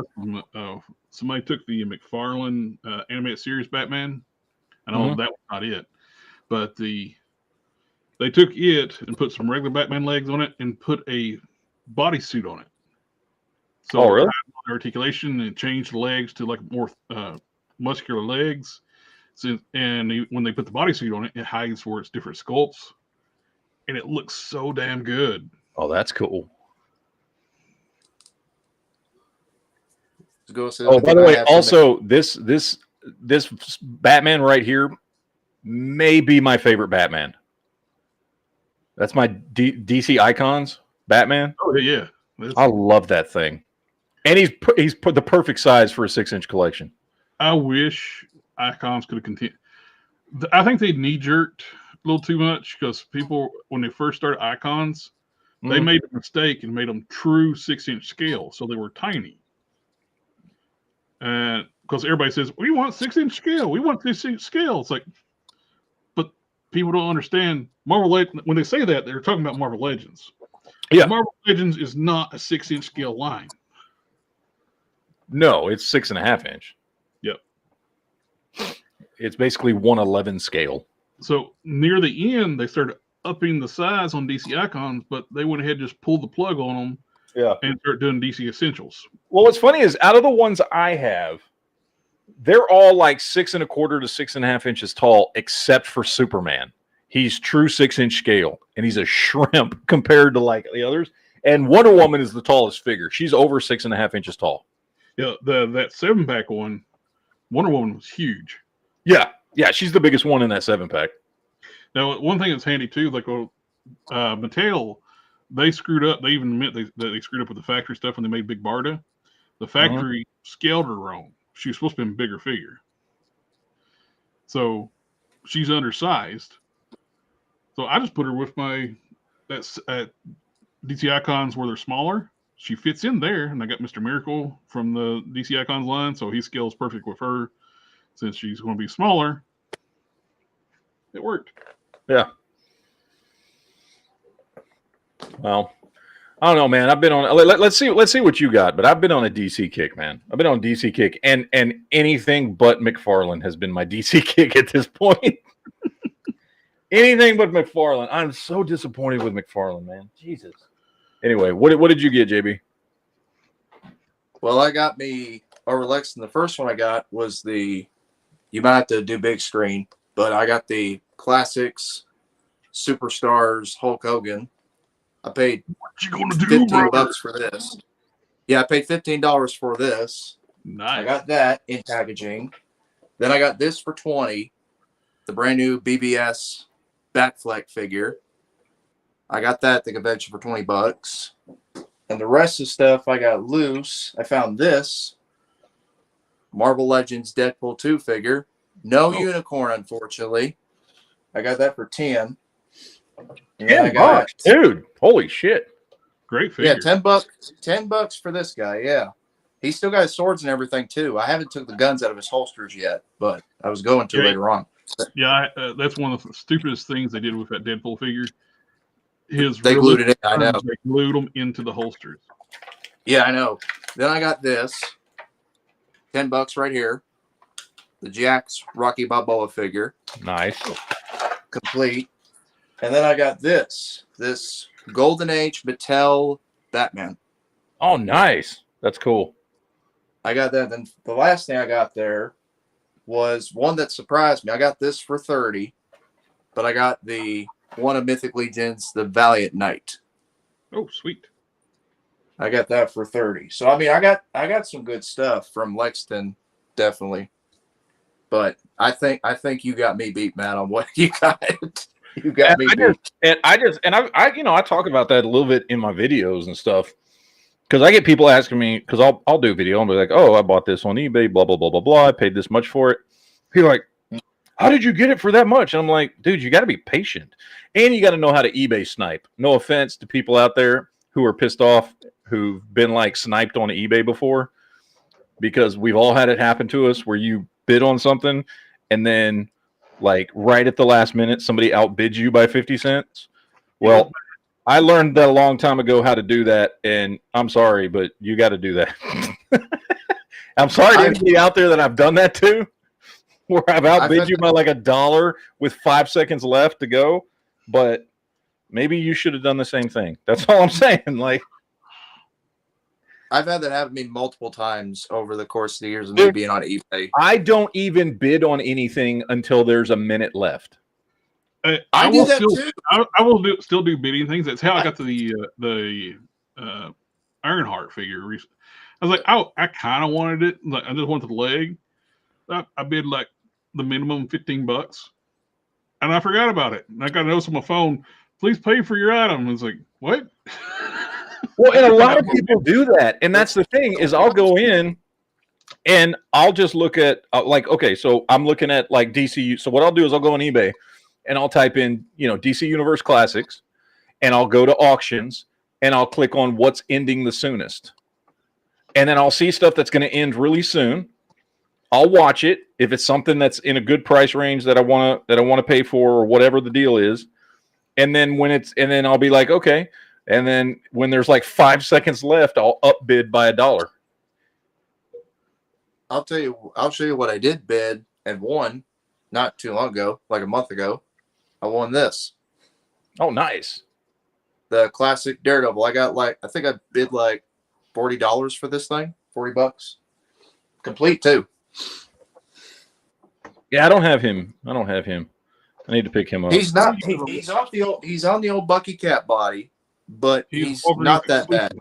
S5: Somebody took the McFarlane animated series Batman. I know that was not it, but they took it and put some regular Batman legs on it and put a bodysuit on it. So
S4: really?
S5: Articulation and changed the legs to like more muscular legs. So, when they put the bodysuit on it, it hides for its different sculpts, and it looks so damn good.
S4: Oh, that's cool. Oh, by the way, also this Batman right here may be my favorite Batman. That's my DC Icons Batman.
S5: Oh yeah,
S4: I love that thing, and he's put the perfect size for a 6-inch collection.
S5: I wish Icons could have continued. I think they knee-jerked a little too much because people, when they first started Icons, they made a mistake and made them true 6-inch scale, so they were tiny. And because everybody says, we want 6-inch scale, we want 6-inch scale. It's like, but people don't understand Marvel. When they say that, they're talking about Marvel Legends.
S4: Yeah,
S5: Marvel Legends is not a 6-inch scale line.
S4: No, it's 6.5 inch.
S5: Yep.
S4: It's basically 1/11 scale.
S5: So near the end, they started upping the size on DC Icons, but they went ahead and just pulled the plug on them
S4: Yeah.
S5: and start doing DC Essentials.
S4: Well, what's funny is out of the ones I have, they're all like 6¼ to 6½ inches tall, except for Superman. He's true 6-inch scale, and he's a shrimp compared to like the others. And Wonder Woman is the tallest figure. She's over 6½ inches tall.
S5: Yeah, that 7-pack one, Wonder Woman was huge.
S4: Yeah, she's the biggest one in that 7-pack.
S5: Now, one thing that's handy too, like Mattel, they screwed up. They even admit that they screwed up with the factory stuff when they made Big Barda. The factory scaled her wrong. She was supposed to be a bigger figure, so she's undersized. So I just put her with my that's at DC Icons where they're smaller. She fits in there, and I got Mr. Miracle from the DC Icons line, so he scales perfect with her. Since she's going to be smaller, it worked.
S4: Yeah. Well, I don't know, man. I've been on. Let's see what you got. But I've been on a DC kick, man. I've been on a DC kick, and anything but McFarlane has been my DC kick at this point. Anything but McFarlane. I'm so disappointed with McFarlane, man. Jesus. Anyway, what did you get, JB?
S3: Well, I got me over Lexington. The first one I got was the. You might have to do big screen, but I got the Classics Superstars Hulk Hogan. I paid
S5: What you gonna do,
S3: $15 for this. Yeah, I paid $15 for this.
S5: Nice.
S3: I got that in packaging. Then I got this for $20, the brand new BBS Batfleck figure. I got that at the convention for $20. And the rest of the stuff I got loose. I found this Marvel Legends Deadpool 2 figure. No unicorn, unfortunately. I got that for 10. And then I got,
S4: $10, dude. Holy shit.
S5: Great figure.
S3: yeah, $10 for this guy. Yeah, he's still got his swords and everything too. I haven't took the guns out of his holsters yet, but I was going to later on.
S5: Yeah, that's one of the stupidest things they did with that Deadpool figure.
S3: They glued it in. I know.
S5: They glued them into the holsters.
S3: Yeah, I know. Then I got this, $10 right here, the Jax Rocky Balboa figure,
S4: Nice.
S3: complete. And then I got this Golden Age Mattel Batman.
S4: Oh, nice. That's cool.
S3: I got that. Then the last thing I got there was one that surprised me. I got this for 30, but I got the one of Mythic Legends, the Valiant Knight.
S5: Oh, sweet.
S3: I got that for 30. So I mean, I got some good stuff from Lexington, definitely. But I think you got me beat, Matt, on what you got. You got me beat.
S4: I talk about that a little bit in my videos and stuff. Because I get people asking me, because I'll do a video and be like, oh, I bought this on eBay, blah, blah, blah, blah, blah. I paid this much for it. People are like, how did you get it for that much? And I'm like, dude, you got to be patient. And you got to know how to eBay snipe. No offense to people out there who are pissed off, who've been like sniped on eBay before. Because we've all had it happen to us where you bid on something and then like right at the last minute, somebody outbids you by 50 cents. Well, I learned that a long time ago how to do that, and I'm sorry, but you got to do that. I'm sorry to anybody out there that I've done that to, where I've outbid you by like $1 with 5 seconds left to go, but maybe you should have done the same thing. That's all I'm saying. Like,
S3: I've had that happen to me multiple times over the course of the years of me being on eBay.
S4: I don't even bid on anything until there's a minute left.
S3: I do that too.
S5: I will still do bidding things. That's how I got to the Ironheart figure. I was like, I kind of wanted it. Like, I just wanted the leg. I bid like the minimum $15, and I forgot about it. And I got a notice on my phone. Please pay for your item. It's like, what?
S4: Well, and a lot of people do that, and that's the thing is I'll go in and I'll just look at like, okay, so I'm looking at like DC. So what I'll do is I'll go on eBay. And I'll type in, DC Universe Classics, and I'll go to auctions, and I'll click on what's ending the soonest. And then I'll see stuff that's going to end really soon. I'll watch it if it's something that's in a good price range that I want to pay for or whatever the deal is. And then then I'll be like, okay. And then when there's like 5 seconds left, I'll upbid by $1.
S3: I'll show you what I did bid and won not too long ago, like a month ago. I won this.
S4: Oh, nice.
S3: the classic Daredevil. I got I think I bid like $40 for this thing, $40, complete too.
S4: Yeah, I don't have him. I need to pick him up.
S3: He's not. He's off the old. He's on the old Bucky Cat body, but he's not that bad.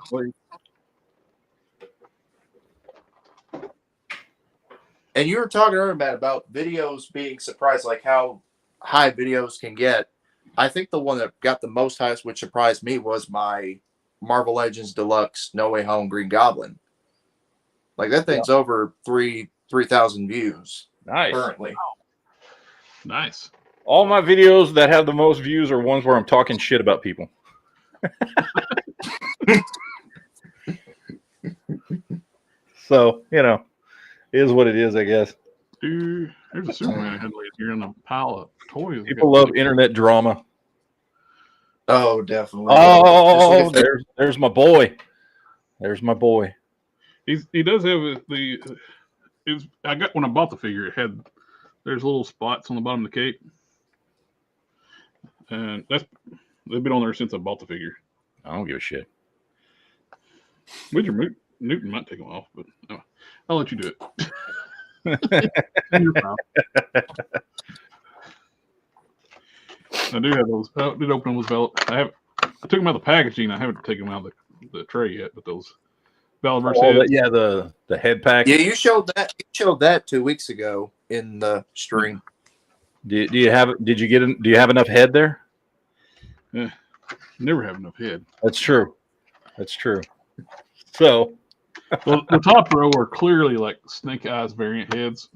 S3: And you were talking earlier, Matt, about videos being surprised, like how high videos can get. I think the one that got the most highest, which surprised me, was my Marvel Legends Deluxe No Way Home Green Goblin. Like that thing's over 3,000 views
S4: Nice.
S3: currently.
S5: Nice.
S4: All my videos that have the most views are ones where I'm talking shit about people. So, it is what it is, I guess.
S5: Dude, there's a Superman head laying here in a pile of toys.
S4: People love internet drama.
S3: Oh, definitely.
S4: Oh, there's my boy. There's my boy.
S5: He does have I got when I bought the figure. There's little spots on the bottom of the cape, and they've been on there since I bought the figure.
S4: I don't give a shit.
S5: Newton might take them off, but I'll let you do it. You're fine. I do have those. I did open those velvet. I took them out of the packaging. I haven't taken them out of the tray yet, but those Valverse heads.
S4: Yeah, the head pack.
S3: Yeah, you showed that. You showed that 2 weeks ago in the stream.
S4: Do you have enough head there?
S5: Never have enough head.
S4: That's true. So,
S5: Well, the top row are clearly like Snake Eyes variant heads.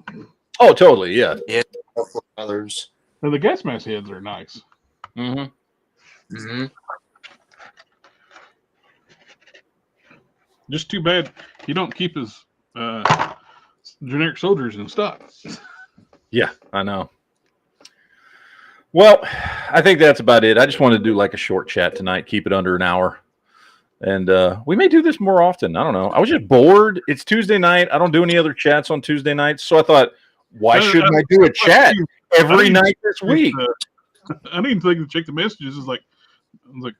S4: oh, totally, yeah.
S3: Yeah, others.
S5: And the gas mask heads are nice.
S4: Mm-hmm.
S3: Mm-hmm.
S5: Just too bad you don't keep his generic soldiers in stock.
S4: Yeah, I know. Well, I think that's about it. I just wanted to do like a short chat tonight, keep it under an hour. And we may do this more often. I don't know. I was just bored. It's Tuesday night. I don't do any other chats on Tuesday nights. So I thought, why shouldn't I do a chat every night this week?
S5: I didn't think to check the messages. I was like,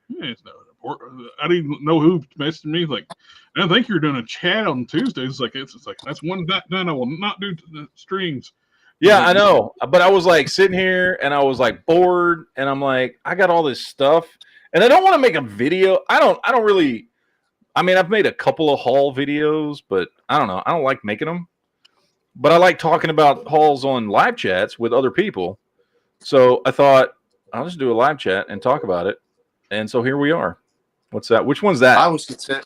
S5: yeah, it's not important. I didn't know who messaged me. Like, I think you're doing a chat on Tuesdays. It's like that's one night I will not do the streams.
S4: Yeah, I know. But I was like sitting here and I was like bored. And I'm like, I got all this stuff. And I don't want to make a video. I don't really. I mean, I've made a couple of haul videos, but I don't know. I don't like making them. But I like talking about hauls on live chats with other people. So I thought I'll just do a live chat and talk about it. And so here we are. What's that? Which one's that?
S3: I was content.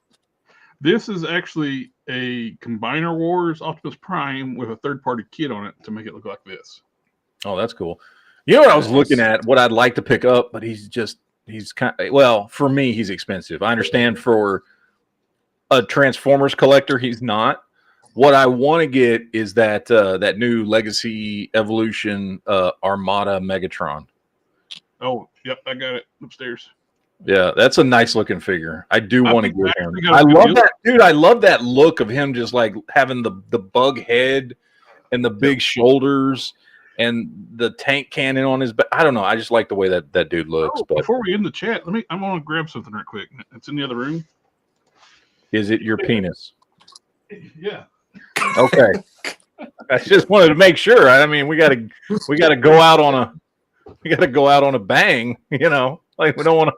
S5: This is actually a Combiner Wars Optimus Prime with a third-party kit on it to make it look like this.
S4: Oh, that's cool. You know what I was looking at? What I'd like to pick up, but he's kind of, well, for me, he's expensive. I understand for a Transformers collector, he's not. What I want to get is that new Legacy Evolution Armada Megatron.
S5: Oh, yep, I got it upstairs.
S4: Yeah, that's a nice looking figure. I do want to get him.
S5: got a
S4: I
S5: good
S4: love
S5: deal.
S4: that, dude. I love that look of him just like having the bug head and the big shoulders and the tank cannon on his back. I don't know. I just like the way that dude looks.
S5: Oh,
S4: but
S5: before we end the chat, I'm going to grab something right quick. It's in the other room.
S4: is it your penis?
S5: Yeah.
S4: Okay. I just wanted to make sure. I mean, we gotta go out on a bang, Like we don't want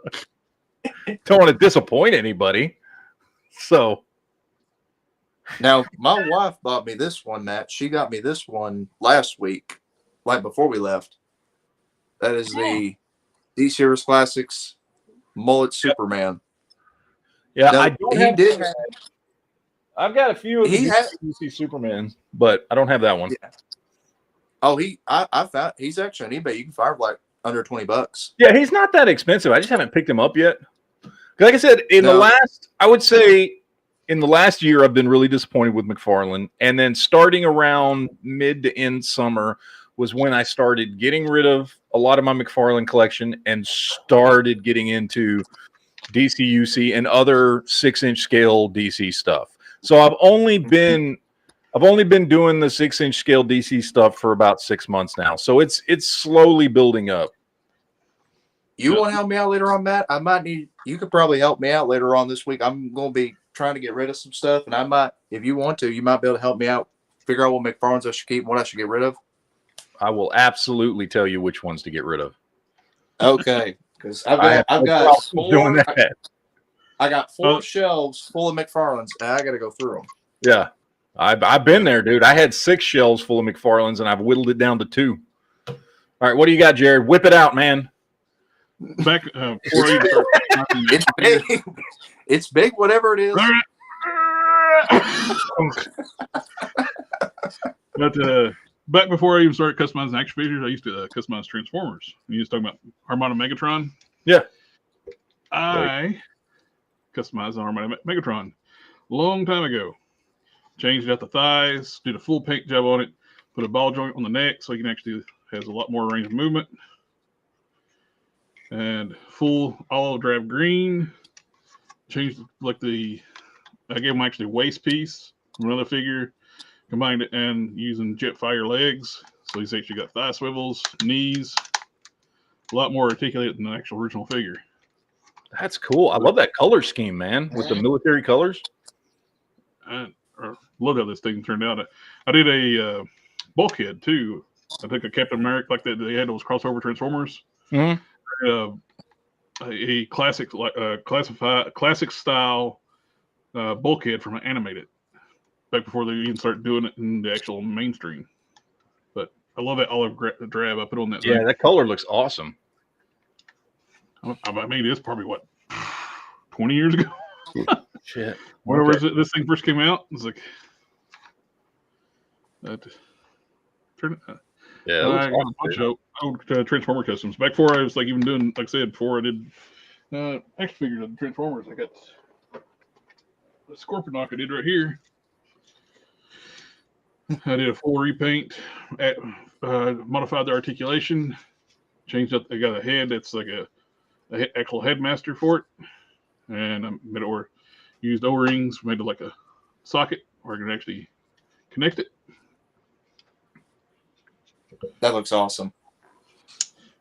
S4: to disappoint anybody. So
S3: Now, my wife bought me this one, Matt. She got me this one last week, right before we left. That is the DC Heroes Classics Mullet Superman.
S4: yeah,
S3: Now,
S4: I don't
S3: he
S4: have,
S3: did.
S4: I've got a few of
S3: He
S4: the
S3: had-
S4: DC Supermans, but I don't have that one.
S3: Yeah. Oh, I found he's actually on eBay. You can find him like under $20.
S4: Yeah, he's not that expensive. I just haven't picked him up yet. Like I said,
S3: No.
S4: I would say in the last year, I've been really disappointed with McFarlane. And then starting around mid to end summer was when I started getting rid of a lot of my McFarlane collection and started getting into DCUC and other 6-inch scale DC stuff. So I've only been doing the 6-inch scale DC stuff for about 6 months now. So it's slowly building up.
S3: You want to help me out later on, Matt? I might need. You could probably help me out later on this week. I'm going to be trying to get rid of some stuff, and I might, if you want to, you might be able to help me out. Figure out what McFarland's I should keep, and what I should get rid of.
S4: I will absolutely tell you which ones to get rid of.
S3: Okay, because
S4: I have
S3: I've
S4: no
S3: got
S4: problem doing
S3: four.
S4: that.
S3: I got 4 shelves full of McFarland's, and I got to go through them.
S4: Yeah, I've been there, dude. I had 6 shelves full of McFarland's, and I've whittled it down to 2. All right, what do you got, Jared? Whip it out, man.
S5: Back before I even start,
S3: It's big. It's big, whatever it is.
S5: But back before I even started customizing action figures, I used to customize Transformers. You was talking about Armada Megatron.
S4: Yeah.
S5: I customized an Armada Megatron a long time ago. Changed out the thighs, did a full paint job on it, put a ball joint on the neck so he can actually has a lot more range of movement. And full olive drab green. Changed like I gave him actually waist piece from another figure, combined it and using Jetfire legs. So he's actually got thigh swivels, knees, a lot more articulated than the actual original figure.
S4: That's cool. I love that color scheme, man, with the military colors.
S5: I love how this thing turned out. I did a bulkhead too. I think a Captain America, like they had those crossover Transformers.
S4: Mhm.
S5: A classic, classic style bulkhead from Animated, back before they even started doing it in the actual mainstream. But I love that olive drab I put on that.
S4: Yeah,
S5: thing.
S4: that color looks awesome.
S5: I mean, it's probably 20 years ago.
S4: Shit.
S5: Whenever
S4: Okay.
S5: this thing first came out, it's like that.
S4: Yeah, it
S5: I
S4: looks
S5: got a bunch of old Transformer customs. Back before I was like even doing, like I said, before I did action figures of the Transformers, I got the Scorponok I did right here. I did a full repaint, modified the articulation, changed up. I got a head that's like a actual headmaster for it, and I made it or used O-rings, made it like a socket where I can actually connect it.
S3: That looks awesome.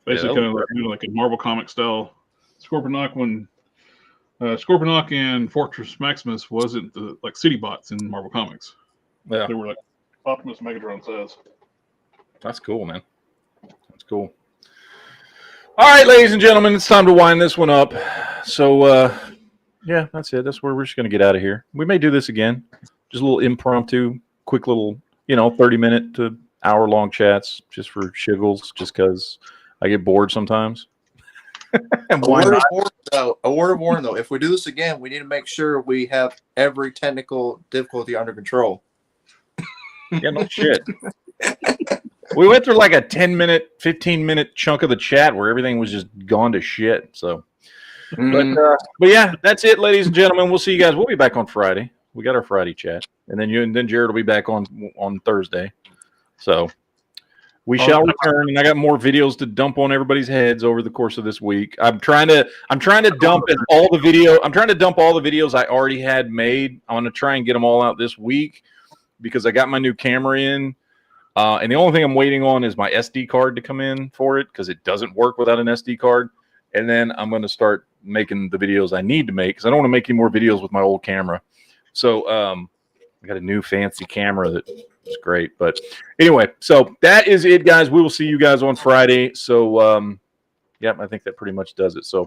S5: Basically,
S4: Yeah,
S5: kind of like a Marvel comic style. Scorponok when Scorponok and Fortress Maximus wasn't like city bots in Marvel Comics.
S4: Yeah,
S5: They were like Optimus Megatron size.
S4: that's cool, man. That's cool. All right, ladies and gentlemen, it's time to wind this one up. So, yeah, that's it. That's where we're just going to get out of here. We may do this again. Just a little impromptu, quick little, 30-minute to hour-long chats just for shiggles, just because I get bored sometimes. And
S3: A
S4: why
S3: word
S4: not?
S3: of warning, though. If we do this again, we need to make sure we have every technical difficulty under control.
S4: Yeah, no shit. We went through like a 10-minute, 15-minute chunk of the chat where everything was just gone to shit. So, but yeah, that's it, ladies and gentlemen. We'll see you guys. We'll be back on Friday. We got our Friday chat, and then Jared will be back on Thursday. So we shall return, and I got more videos to dump on everybody's heads over the course of this week. I'm trying to dump all the videos I already had made. I want to try and get them all out this week because I got my new camera in. And the only thing I'm waiting on is my SD card to come in for it because it doesn't work without an SD card. And then I'm going to start making the videos I need to make because I don't want to make any more videos with my old camera. So I got a new fancy camera that is great. But anyway, so that is it, guys. We will see you guys on Friday. So, yeah, I think that pretty much does it. So